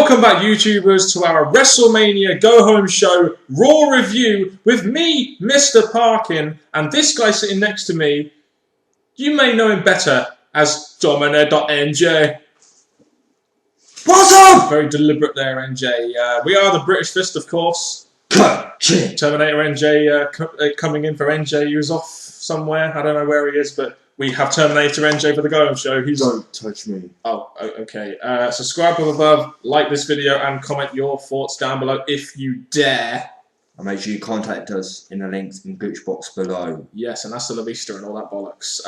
Welcome back, YouTubers, to our WrestleMania go-home show Raw review with me, Mr. Parkin, and this guy sitting next to me. You may know him better as Domino.NJ. What's up? Very deliberate there, NJ. We are the British Fist, of course. Terminator NJ coming in for NJ. He was off somewhere. I don't know where he is, but we have Terminator NJ for the go-home show. Don't touch me. Oh, okay. Subscribe up above, like this video, and comment your thoughts down below if you dare. And make sure you contact us in the links in the Gooch box below. Yes, and that's the La Vista and all that bollocks.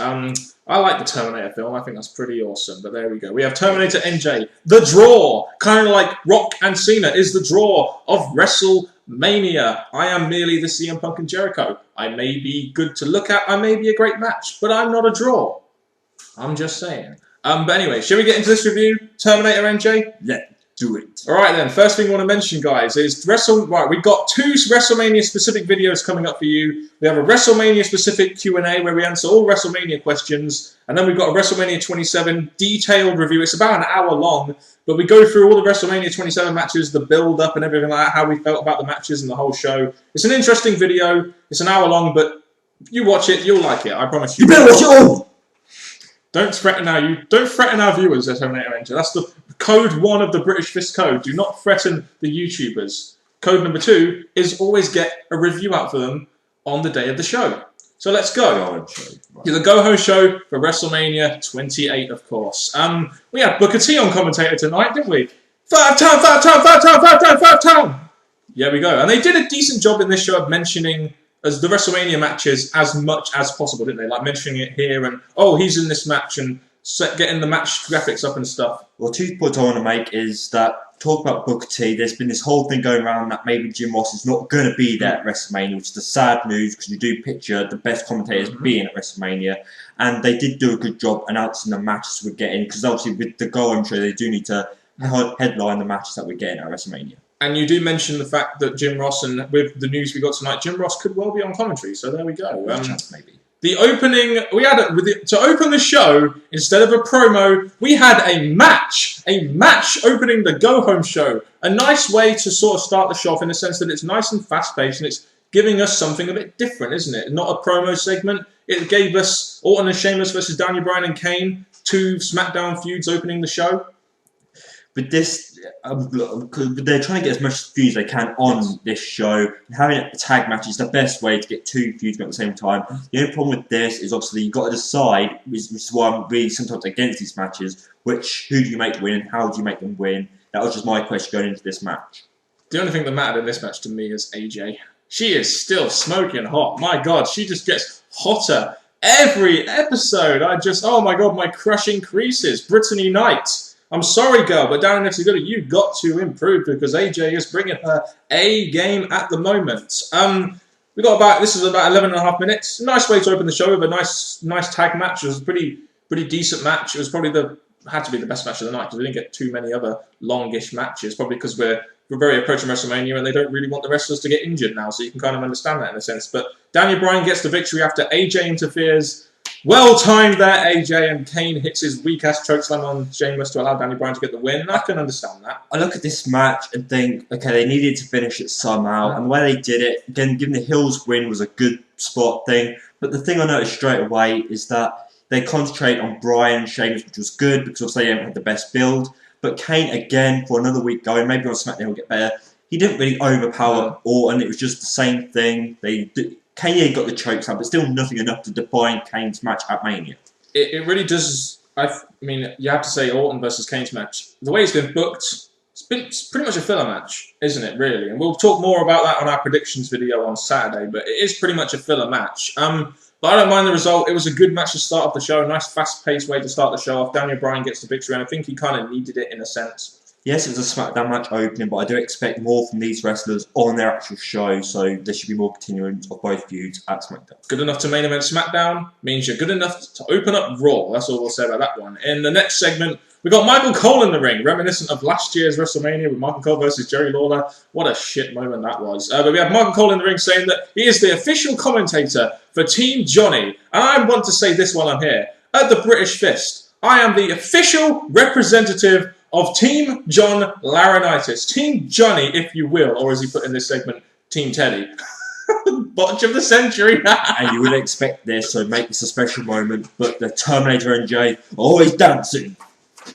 I like the Terminator film. I think that's pretty awesome. But there we go. We have Terminator NJ. The draw, kind of like Rock and Cena, is the draw of WrestleMania. I am merely the CM Punk and Jericho. I may be good to look at. I may be a great match, but I'm not a draw. I'm just saying. But anyway, shall we get into this review? Terminator NJ? Yeah. Do it. Alright then, first thing I want to mention, guys, is we've got two WrestleMania-specific videos coming up for you. We have a WrestleMania-specific Q&A where we answer all WrestleMania questions, and then we've got a WrestleMania 27 detailed review. It's about an hour long, but we go through all the WrestleMania 27 matches, the build-up and everything like that, how we felt about the matches and the whole show. It's an interesting video. It's an hour long, but you watch it, you'll like it. I promise you. You better watch it all! Don't threaten our viewers, Terminator NJ. That's the code 1 of the British Fist Code. Do not threaten the YouTubers. Code number 2 is always get a review out for them on the day of the show. So let's go. The go-home show for WrestleMania 28, of course. We had Booker T on commentator tonight, didn't we? Five time. Yeah, we go. And they did a decent job in this show of mentioning as the WrestleMania matches as much as possible, didn't they? Like mentioning it here and, oh, he's in this match and getting the match graphics up and stuff. Well, 2 points I want to make is that, talk about Booker T, there's been this whole thing going around that maybe Jim Ross is not going to be there at WrestleMania, which is the sad news because you do picture the best commentators being at WrestleMania. And they did do a good job announcing the matches we're getting, because obviously with the go-home show, they do need to headline the matches that we're getting at WrestleMania. And you do mention the fact that Jim Ross, and with the news we got tonight, Jim Ross could well be on commentary, so there we go. Maybe. The opening, we had to open the show, instead of a promo, we had a match opening the go-home show. A nice way to sort of start the show off in the sense that it's nice and fast-paced and it's giving us something a bit different, isn't it? Not a promo segment. It gave us Orton and Sheamus versus Daniel Bryan and Kane, 2 SmackDown feuds opening the show. But this, they're trying to get as much feuds as they can on this show. And having a tag match is the best way to get 2 feuds at the same time. The only problem with this is obviously you've got to decide, which is why I'm really sometimes against these matches, who do you make win and how do you make them win? That was just my question going into this match. The only thing that mattered in this match to me is AJ. She is still smoking hot. My God, she just gets hotter every episode. Oh my God, my crush increases. Brittany Knight. I'm sorry, girl, but down next to good, you've got to improve because AJ is bringing her A game at the moment. This is about 11.5 minutes. Nice way to open the show with a nice tag match. It was a pretty decent match. It was probably had to be the best match of the night because we didn't get too many other longish matches. Probably because we're very approaching WrestleMania and they don't really want the wrestlers to get injured now, so you can kind of understand that in a sense. But Daniel Bryan gets the victory after AJ interferes. Well timed there, AJ, and Kane hits his weak-ass chokeslam on Sheamus to allow Daniel Bryan to get the win. I can understand that. I look at this match and think, okay, they needed to finish it somehow, and the way they did it, again, giving the Hills win was a good spot thing, but the thing I noticed straight away is that they concentrate on Bryan and Sheamus, which was good, because they haven't had the best build, but Kane, again, for another week going, maybe on SmackDown will get better, he didn't really overpower Orton, it was just the same thing. Kane got the chokeslam, but still nothing enough to define Kane's match at Mania. It really does. I mean, you have to say Orton versus Kane's match. The way it's been booked, it's pretty much a filler match, isn't it, really? And we'll talk more about that on our predictions video on Saturday, but it is pretty much a filler match. But I don't mind the result. It was a good match to start off the show, a nice fast-paced way to start the show off. Daniel Bryan gets the victory, and I think he kind of needed it in a sense. Yes, it was a SmackDown match opening, but I do expect more from these wrestlers on their actual show, so there should be more continuance of both feuds at SmackDown. Good enough to main event SmackDown means you're good enough to open up Raw. That's all we'll say about that one. In the next segment, we got Michael Cole in the ring, reminiscent of last year's WrestleMania with Michael Cole versus Jerry Lawler. What a shit moment that was. But we have Michael Cole in the ring saying that he is the official commentator for Team Johnny. And I want to say this while I'm here. At the British Fist, I am the official representative of Team John Laurinaitis. Team Johnny, if you will, or as he put in this segment, Team Teddy. Botch of the century. And you would expect this, so make this a special moment. But the Terminator NJ always dancing.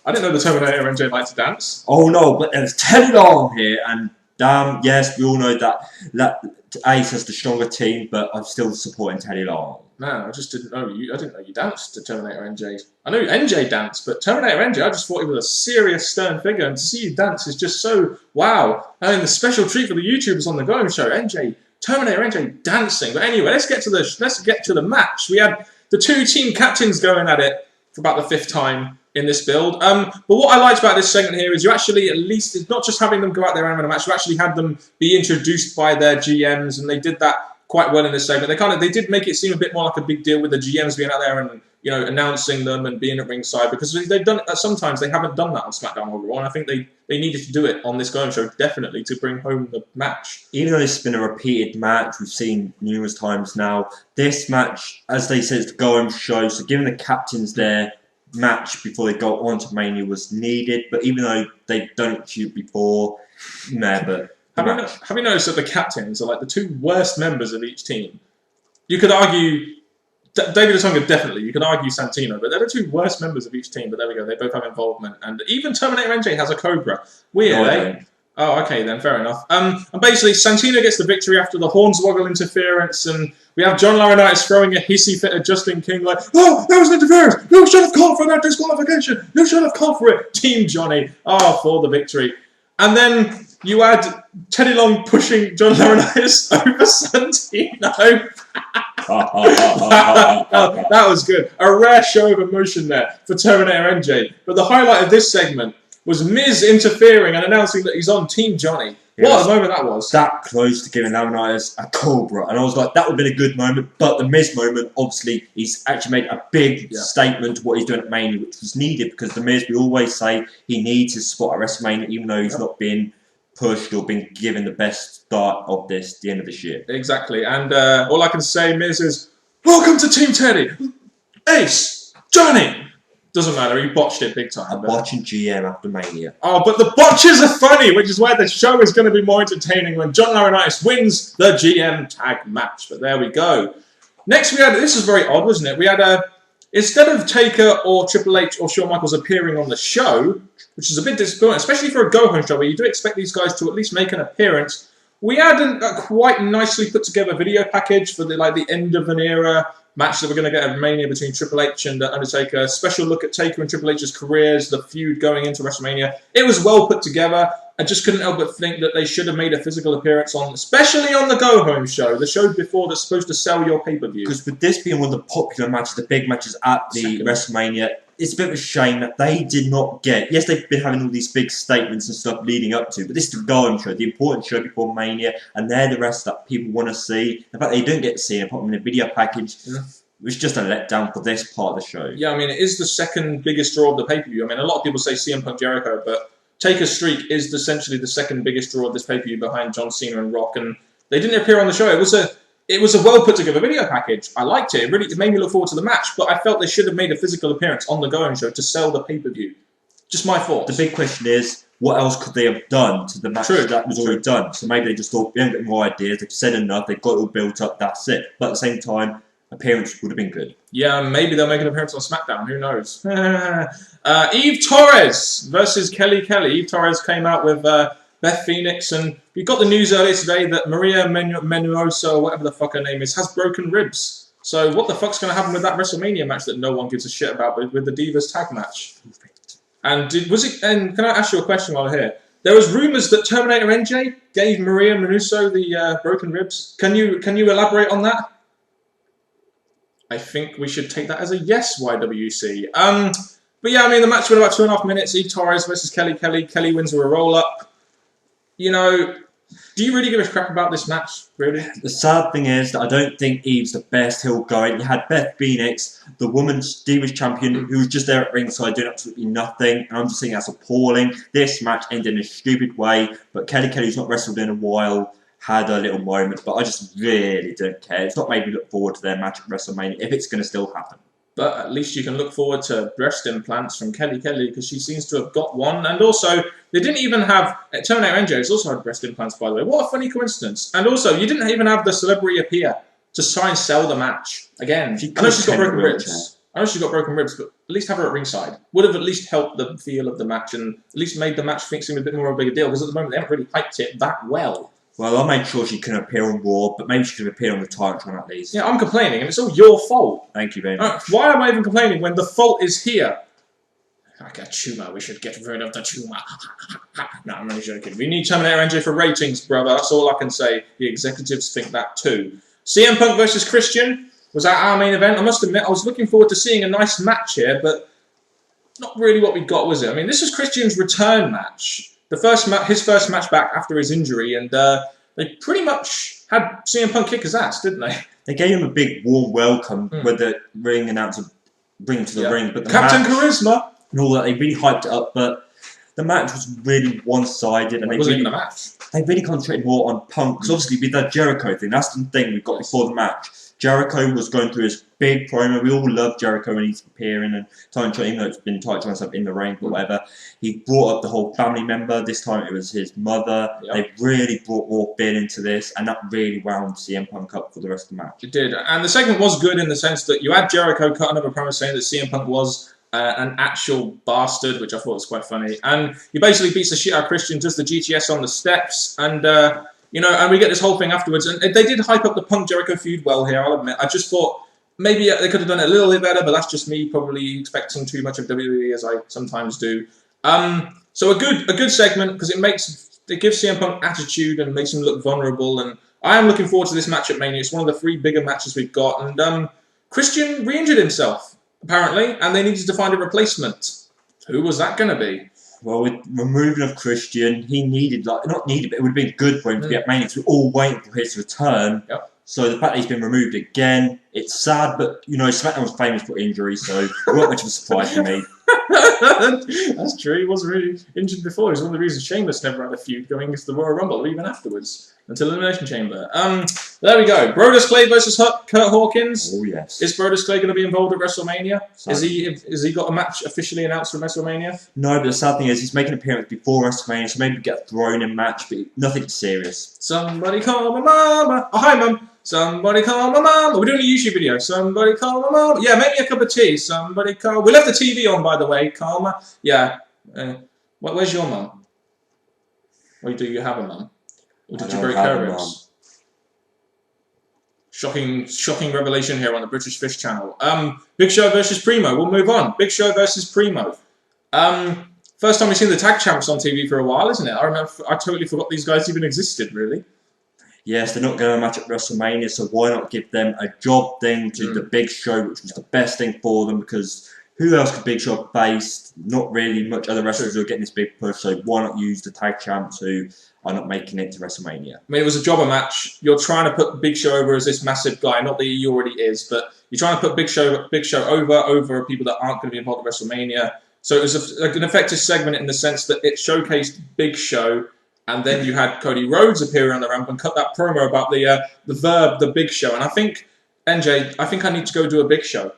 I didn't know the Terminator NJ liked to dance. Oh no, but there's Teddy Long here, and damn, yes, we all know that Ace has the stronger team, but I'm still supporting Teddy Long. Man, I just didn't know you. I didn't know you danced to Terminator NJ. I knew NJ danced, but Terminator NJ, I just thought he was a serious, stern figure, and to see you dance is just so wow. I mean, the special treat for the YouTubers on the Going Show, NJ, Terminator NJ dancing. But anyway, let's get to the match. We had the two team captains going at it for about the fifth time in this build. But what I liked about this segment here is you actually, at least, it's not just having them go out there and win a match, you actually had them be introduced by their GMs, and they did that quite well in this segment. They did make it seem a bit more like a big deal with the GMs being out there and announcing them and being at ringside, because they've done it sometimes. They haven't done that on SmackDown or Raw, and I think they needed to do it on this Going Show definitely to bring home the match. Even though this has been a repeated match, we've seen numerous times now. This match, as they said, it's the Going Show, so giving the captains their match before they go on to Mania was needed. But even though they've done it to you before, but. Have you noticed that the captains are like the two worst members of each team? You could argue David Otunga definitely. You could argue Santino, but they're the two worst members of each team. But there we go. They both have involvement, and even Terminator NJ has a Cobra. Weird, eh? Oh, okay then. Fair enough. And basically, Santino gets the victory after the Hornswoggle interference, and we have John Laurinaitis throwing a hissy fit at Justin King, like, "Oh, that was an interference. You should have called for that disqualification. You should have called for it." Team Johnny, for the victory, and then you had Teddy Long pushing John Laurinaitis over Santino. That was good. A rare show of emotion there for Terminator NJ. But the highlight of this segment was Miz interfering and announcing that he's on Team Johnny. What a moment that was. That close to giving Laurinaitis a Cobra. And I was like, that would have been a good moment. But the Miz moment, obviously, he's actually made a big statement to what he's doing at Mania, which was needed, because the Miz, we always say he needs his spot at WrestleMania, even though he's not been pushed or been given the best start of the end of this year. Exactly. And all I can say, Miz, is welcome to Team Teddy. Ace, Johnny. Doesn't matter, he botched it big time. I'm watching GM after Mania. Oh, but the botches are funny, which is why the show is going to be more entertaining when John Laurinaitis wins the GM tag match. But there we go. Next we had, this was very odd, wasn't it? We had instead of Taker or Triple H or Shawn Michaels appearing on the show, which is a bit disappointing, especially for a go-home show where you do expect these guys to at least make an appearance, we had a quite nicely put together video package for the end of an era match that we're going to get at Mania between Triple H and Undertaker. A special look at Taker and Triple H's careers, the feud going into WrestleMania. It was well put together. I just couldn't help but think that they should have made a physical appearance on, especially on the go-home show, the show before that's supposed to sell your pay-per-view. Because with this being one of the popular matches, the big matches at the WrestleMania, it's a bit of a shame that they did not get. Yes, they've been having all these big statements and stuff leading up to, but this is the go-home show, the important show before Mania, and they're the rest that people want to see. In fact, they don't get to see it, apart from the video package. Yeah. It was just a letdown for this part of the show. Yeah, I mean, it is the second biggest draw of the pay-per-view. I mean, a lot of people say CM Punk Jericho, but Taker's streak is essentially the second biggest draw of this pay-per-view behind John Cena and Rock, and they didn't appear on the show. It was a well put together video package. I liked it. It made me look forward to the match, but I felt they should have made a physical appearance on the Going Show to sell the pay-per-view. Just my thoughts. The big question is, what else could they have done to the match that was already done? So maybe they just thought, we haven't got more ideas, they've said enough, they've got it all built up, that's it. But at the same time, appearance would have been good. Yeah, maybe they'll make an appearance on SmackDown. Who knows? Eve Torres versus Kelly Kelly. Eve Torres came out with Beth Phoenix, and we got the news earlier today that Maria Menounosa, or whatever the fuck her name is, has broken ribs. So what the fuck's going to happen with that WrestleMania match that no one gives a shit about with the Divas tag match? And and can I ask you a question while we're here? There was rumours that Terminator NJ gave Maria Menounosa the broken ribs. Can you elaborate on that? I think we should take that as a yes, YWC. But yeah, I mean, the match went about 2.5 minutes. Eve Torres versus Kelly Kelly. Kelly wins with a roll-up. You know, do you really give a crap about this match, really? The sad thing is that I don't think Eve's the best heel going. You had Beth Phoenix, the women's Divas champion, who was just there at ringside doing absolutely nothing. And I'm just saying that's appalling. This match ended in a stupid way. But Kelly Kelly, who's not wrestled in a while, had a little moment, but I just really don't care. It's not made me look forward to their match at WrestleMania, if it's going to still happen. But at least you can look forward to breast implants from Kelly because she seems to have got one. And also, they didn't even have... Terminator NJ has also had breast implants, by the way. What a funny coincidence. And also, you didn't even have the celebrity appear to try and sell the match. Again, I know she's got broken ribs. I know she's got broken ribs, but at least have her at ringside. Would have at least helped the feel of the match and at least made the match seem a bit more of a bigger deal, because at the moment they haven't really hyped it that well. Well, I made sure she couldn't appear on Raw, but maybe she could appear on the Titantron at least. Yeah, I'm complaining, and it's all your fault. Thank you very much. Why am I even complaining when the fault is here? Like a tumour, we should get rid of the tumour. No, I'm really joking. We need Terminator NJ for ratings, brother. That's all I can say. The executives think that too. CM Punk versus Christian was at our main event. I must admit, I was looking forward to seeing a nice match here, but not really what we got, was it? I mean, this was Christian's return match. His first match back after his injury, and they pretty much had CM Punk kick his ass, didn't they? They gave him a big warm welcome with the ring announcer bring him to the ring. But the Captain Charisma! And all that, they really hyped it up, but the match was really one-sided. And it wasn't even a match. They really concentrated more on Punk, because obviously with that Jericho thing, that's the thing we got before the match. Jericho was going through his big promo. We all love Jericho when he's appearing and Titantron, even though it's been Titantron stuff in the ring, but whatever. He brought up the whole family member. This time it was his mother. Yep. They really brought more bin into this, and that really wound CM Punk up for the rest of the match. It did, and the segment was good in the sense that you had Jericho cut another promo saying that CM Punk was an actual bastard, which I thought was quite funny. And he basically beats the shit out of Christian, does the GTS on the steps, and and we get this whole thing afterwards. And they did hype up the Punk Jericho feud well here, I'll admit. I just thought maybe they could have done it a little bit better, but that's just me probably expecting too much of WWE, as I sometimes do. So a good segment, because it gives CM Punk attitude and makes him look vulnerable. And I am looking forward to this match at Mania. It's one of the 3 bigger matches we've got. And Christian re-injured himself, apparently, and they needed to find a replacement. Who was that going to be? Well, with removing of Christian, he needed, not needed, but it would have been good for him to be at Mania, because we're all waiting for his return. Yep. So the fact that he's been removed again, it's sad, but, SmackDown was famous for injuries, so it wasn't much of a surprise for me. That's true. He wasn't really injured before. He's one of the reasons Sheamus never had a feud going into the Royal Rumble, or even afterwards, until Elimination Chamber. There we go. Brodus Clay versus Kurt Hawkins. Oh, yes. Is Brodus Clay going to be involved at WrestleMania? Has he got a match officially announced for WrestleMania? No, but the sad thing is he's making an appearance before WrestleMania, so maybe get a thrown-in match, but nothing serious. Somebody call my mama. Oh, hi, Mum. Somebody call my mama. We're doing a YouTube video. Somebody call my mama. Yeah, make me a cup of tea. Somebody call. We left the TV on, by the way. Calma. Yeah. Where's your mum? Or do you have a mum? Or did you break her ribs? Shocking revelation here on the British Fish Channel. Big Show versus Primo. We'll move on. Big Show versus Primo. First time we've seen the tag champs on TV for a while, isn't it? I totally forgot these guys even existed, really. Yes, they're not going to match at WrestleMania, so why not give them a job thing to the Big Show, which was the best thing for them, because who else could Big Show face? Not really much other wrestlers who are getting this big push, so why not use the tag champs who are not making it to WrestleMania? I mean, it was a jobber match. You're trying to put Big Show over as this massive guy. Not that he already is, but you're trying to put Big Show over people that aren't going to be involved at WrestleMania. So it was an effective segment in the sense that it showcased Big Show, and then you had Cody Rhodes appear on the ramp and cut that promo about the Big Show. And I think, NJ, I need to go do a Big Show.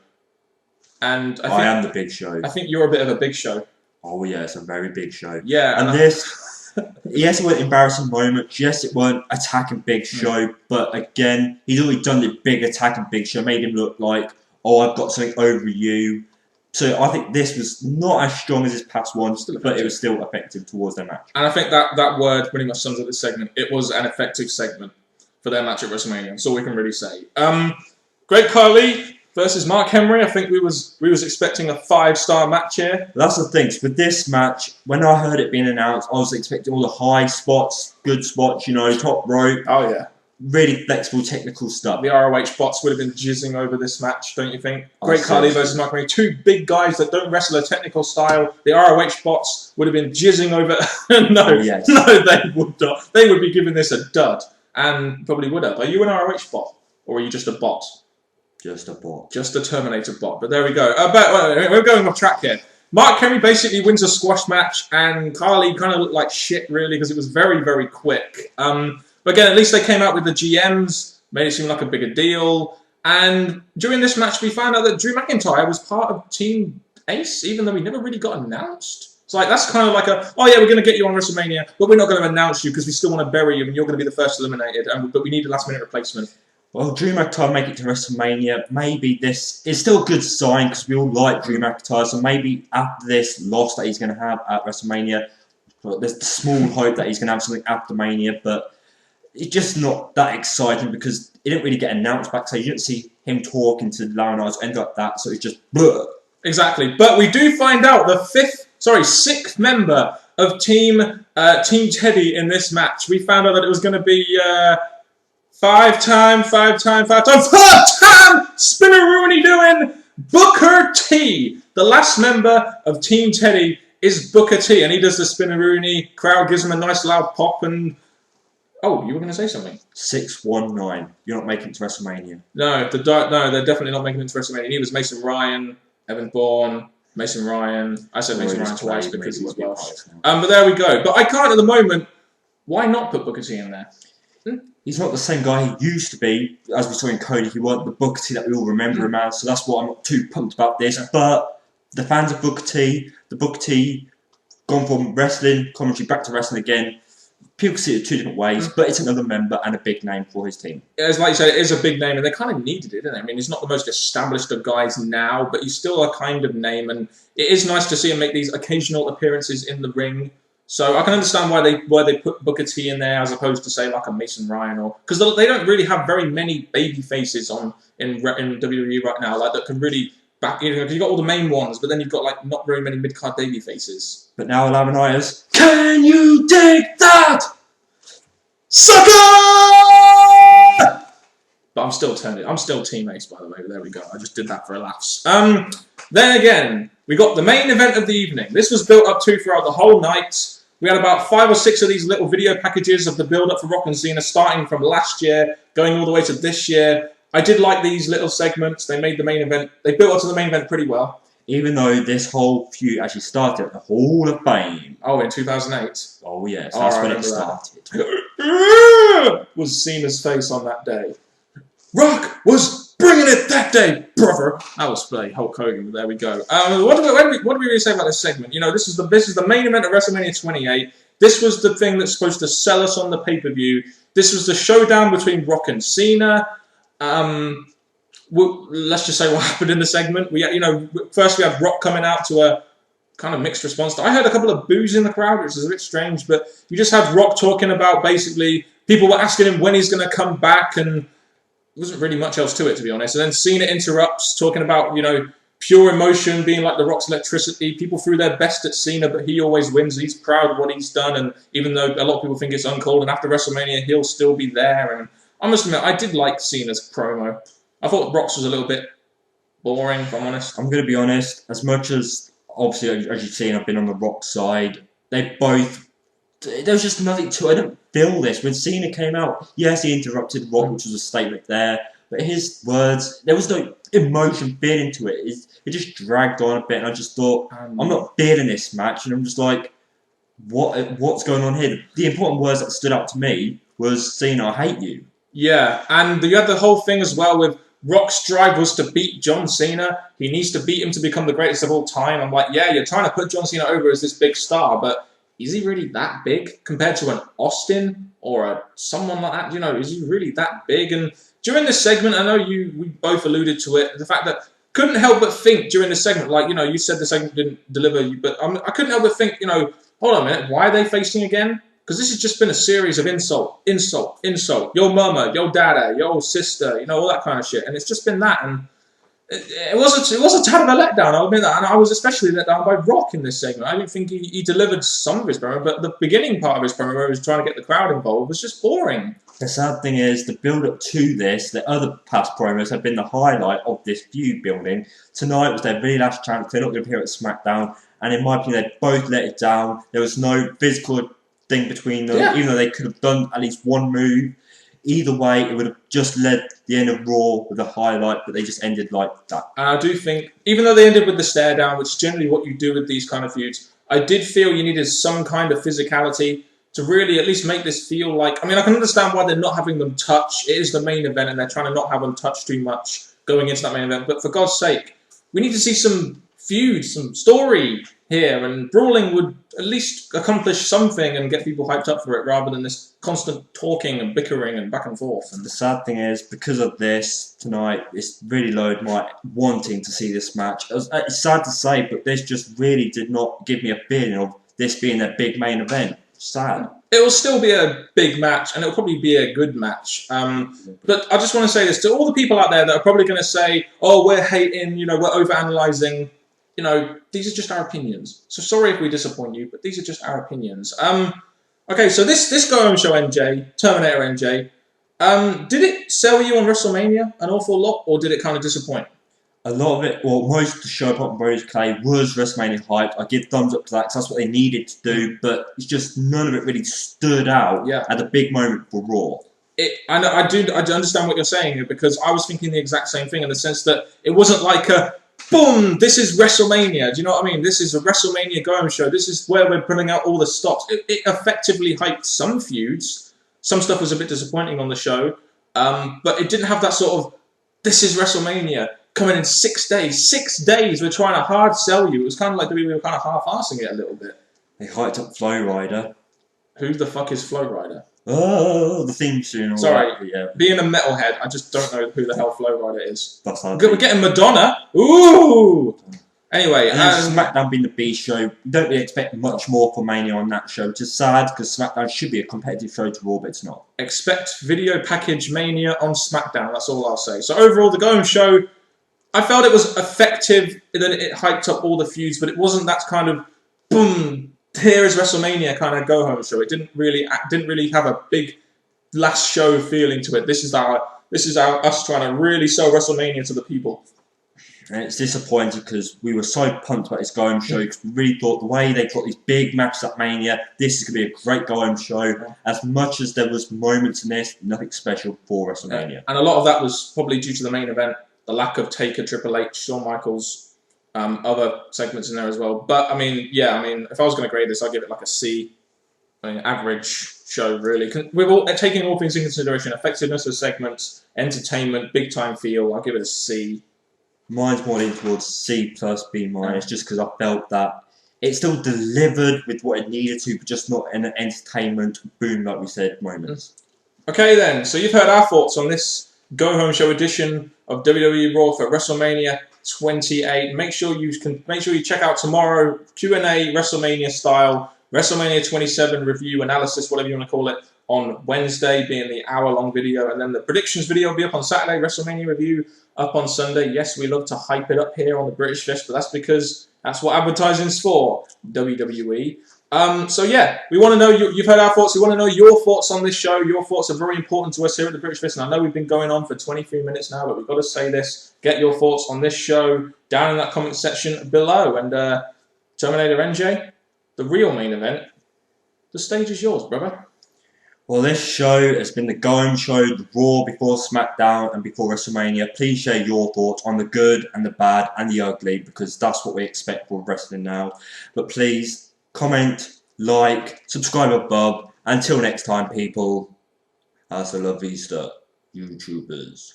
And I am the Big Show. I think you're a bit of a Big Show. Oh yeah, it's a very big show. Yeah. And this, yes, it weren't embarrassing moments. Yes, it weren't attacking Big Show. But again, he's already done the big attacking Big Show. Made him look like, oh, I've got something over you. So I think this was not as strong as his past ones, but it was still effective towards their match. And I think that word pretty much sums up this segment. It was an effective segment for their match at WrestleMania. That's all we can really say. Great Khali versus Mark Henry. I think we was expecting a 5-star match here. That's the thing. With this match, when I heard it being announced, I was expecting all the high spots, good spots, top rope. Oh yeah. Really flexible, technical stuff. The ROH bots would have been jizzing over this match, don't you think? Great Khali versus Mark Henry. 2 big guys that don't wrestle a technical style. The ROH bots would have been jizzing over... No, they would not. They would be giving this a dud. And probably would have. Are you an ROH bot? Or are you just a bot? Just a bot. Just a Terminator bot. But there we go. We're going off track here. Mark Henry basically wins a squash match, and Khali kind of looked like shit, really, because it was very, very quick. But again, at least they came out with the GMs, made it seem like a bigger deal. And during this match, we found out that Drew McIntyre was part of Team Ace, even though he never really got announced. It's like, that's kind of like oh yeah, we're going to get you on WrestleMania, but we're not going to announce you because we still want to bury you and you're going to be the first eliminated, but we need a last minute replacement. Well, Drew McIntyre make it to WrestleMania. Maybe this is still a good sign because we all like Drew McIntyre. So maybe after this loss that he's going to have at WrestleMania, well, there's small hope that he's going to have something after Mania. But it's just not that exciting because it didn't really get announced backstage. You didn't see him talking to Laurinaitis or anything like that. So it's just bleh. Exactly. But we do find out the sixth member of Team Teddy in this match. We found out that it was going to be five-time Spinneroonie doing Booker T. The last member of Team Teddy is Booker T, and he does the Spinneroonie. Crowd gives him a nice loud pop, and oh, you were going to say something? 619. You're not making it to WrestleMania. No, they're definitely not making it to WrestleMania. He was Mason Ryan, Evan Bourne, Mason Ryan. I said Mason Ryan twice because he's Welsh. But there we go. But I can't at the moment. Why not put Booker T in there? He's not the same guy he used to be. As we saw in Cody, he wasn't the Booker T that we all remember him as. So that's why I'm not too pumped about this. Yeah. But the fans of Booker T, gone from wrestling commentary back to wrestling again. People see it two different ways, but it's another member and a big name for his team. As like you said, it is a big name, and they kind of needed it, didn't they? I mean, he's not the most established of guys now, but he's still a kind of name, and it is nice to see him make these occasional appearances in the ring. So I can understand why they put Booker T in there as opposed to say like a Mason Ryan, or because they don't really have very many baby faces in WWE right now, like that can really back. You know, because you've got all the main ones, but then you've got like not very many mid card baby faces. But now Laurinaitis, can you take that, sucker? But I'm still Team Ace, by the way. There we go. I just did that for laughs. Then again, we got the main event of the evening. This was built up to throughout the whole night. We had about 5 or 6 of these little video packages of the build-up for Rock and Cena, starting from last year, going all the way to this year. I did like these little segments. They made the main event. They built up to the main event pretty well. Even though this whole feud actually started at the Hall of Fame. Oh, in 2008? Oh, yes. That's when it started. Was Cena's face on that day. Rock was bringing it that day, brother. That was Hulk Hogan. There we go. What do we really say about this segment? You know, this is the main event of WrestleMania 28. This was the thing that's supposed to sell us on the pay-per-view. This was the showdown between Rock and Cena. Let's just say what happened in the segment. First we had Rock coming out to a kind of mixed response. I heard a couple of boos in the crowd, which is a bit strange, but you just had Rock talking about basically people were asking him when he's going to come back, and there wasn't really much else to it, to be honest. And then Cena interrupts, talking about, pure emotion being like the Rock's electricity. People threw their best at Cena, but he always wins. He's proud of what he's done, and even though a lot of people think it's uncalled, and after WrestleMania, he'll still be there. And I must admit, I did like Cena's promo. I thought Rock's was a little bit boring, if I'm honest. I'm going to be honest. As much as, obviously, as you've seen, I've been on the Rock side, there was just nothing to it. I didn't feel this. When Cena came out, yes, he interrupted Rock, which was a statement there, but his words, there was no emotion built into it. It just dragged on a bit, and I just thought, I'm not feeling this match, and I'm just like, what's going on here? The important words that stood out to me was, Cena, I hate you. Yeah, and you had the whole thing as well with Rock's drive was to beat John Cena. He needs to beat him to become the greatest of all time. I'm like, yeah, you're trying to put John Cena over as this big star, but is he really that big compared to an Austin or someone like that? Is he really that big? And during this segment, I know we both alluded to it, the fact that couldn't help but think during the segment, you said the segment didn't deliver, but I couldn't help but think, hold on a minute, why are they facing again? Because this has just been a series of insult. Your mama, your dada, your sister, all that kind of shit. And it's just been that. And it was a tad of a letdown, I'll admit that. And I was especially let down by Rock in this segment. I didn't think he delivered some of his promo, but the beginning part of his promo where he was trying to get the crowd involved was just boring. The sad thing is, the build-up to this, the other past promos have been the highlight of this feud building. Tonight was their very last chance. They're not going to appear at SmackDown. And in my opinion, they both let it down. There was no physical thing between them, even though they could have done at least one move. Either way, it would have just led the end of Raw with a highlight, but they just ended like that. And I do think, even though they ended with the stare down, which is generally what you do with these kind of feuds, I did feel you needed some kind of physicality to really at least make this feel like... I mean, I can understand why they're not having them touch. It is the main event, and they're trying to not have them touch too much going into that main event. But for God's sake, we need to see some feud, some story here, and brawling would at least accomplish something and get people hyped up for it, rather than this constant talking and bickering and back and forth. And the sad thing is, because of this tonight, it's really lowered my wanting to see this match. It's sad to say, but this just really did not give me a feeling of this being a big main event. Sad. It will still be a big match, and it will probably be a good match. But I just want to say this to all the people out there that are probably going to say, "Oh, we're hating, we're overanalyzing." These are just our opinions. So sorry if we disappoint you, but these are just our opinions. Okay, so this Go Home Show NJ, Terminator NJ, did it sell you on WrestleMania an awful lot, or did it kind of disappoint? A lot of it, well, most of the show, apart from Rose Clay, was WrestleMania hype. I give thumbs up to that because that's what they needed to do, but it's just none of it really stood out at a big moment for Raw. I do understand what you're saying here, because I was thinking the exact same thing, in the sense that it wasn't like a boom, this is WrestleMania. Do you know what I mean? This is a WrestleMania Go Home Show. This is where we're putting out all the stops. It effectively hyped some feuds. Some stuff was a bit disappointing on the show, but it didn't have that sort of, this is WrestleMania. Coming in 6 days. 6 days, we're trying to hard sell you. It was kind of like we were kind of half-arsing it a little bit. They hyped up Flow Rider. Who the fuck is Flow Rider? Oh, the theme tune. Sorry, yeah. Being a metalhead, I just don't know who the hell Flow Rider is. That's hard. We're getting Madonna. Ooh! Anyway, SmackDown being the B show, you don't really expect much more for Mania on that show, which is sad, because SmackDown should be a competitive show to Raw, but it's not. Expect video package Mania on SmackDown, that's all I'll say. So overall, the Go Home Show, I felt it was effective, that it hyped up all the feuds, but it wasn't that kind of, boom, here is WrestleMania kind of Go Home Show. It didn't really have a big last show feeling to it. This is us trying to really sell WrestleMania to the people. And it's disappointing because we were so pumped about this Go Home Show, because we really thought the way they got these big matches at Mania, this is going to be a great Go Home Show. As much as there was moments in this, nothing special for WrestleMania. And a lot of that was probably due to the main event, the lack of Taker, Triple H, Shawn Michaels, other segments in there as well. But, I mean, if I was going to grade this, I'd give it like a C. I mean, average show, really. Taking all things into consideration, effectiveness of segments, entertainment, big-time feel, I'll give it a C. Mine's more leaning towards C plus B minus, just because I felt that it still delivered with what it needed to, but just not in an entertainment boom, like we said, moments. Okay then, so you've heard our thoughts on this Go Home Show edition of WWE Raw for WrestleMania 28. Make sure you check out tomorrow Q&A WrestleMania style, WrestleMania 27 review, analysis, whatever you want to call it, on Wednesday, being the hour-long video, and then the predictions video will be up on Saturday, WrestleMania review up on Sunday. Yes, we love to hype it up here on the British Fest, but that's because that's what advertising's for, WWE. So yeah, we want to know, you've heard our thoughts, we want to know your thoughts on this show. Your thoughts are very important to us here at the British Fest, and I know we've been going on for 23 minutes now, but we've got to say this. Get your thoughts on this show down in that comment section below. And Terminator NJ, the real main event, the stage is yours, brother. Well, this show has been the Go Home Show, the Raw before SmackDown and before WrestleMania. Please share your thoughts on the good and the bad and the ugly, because that's what we expect for wrestling now. But please, comment, like, subscribe above. Until next time, people, hasta la vista, YouTubers.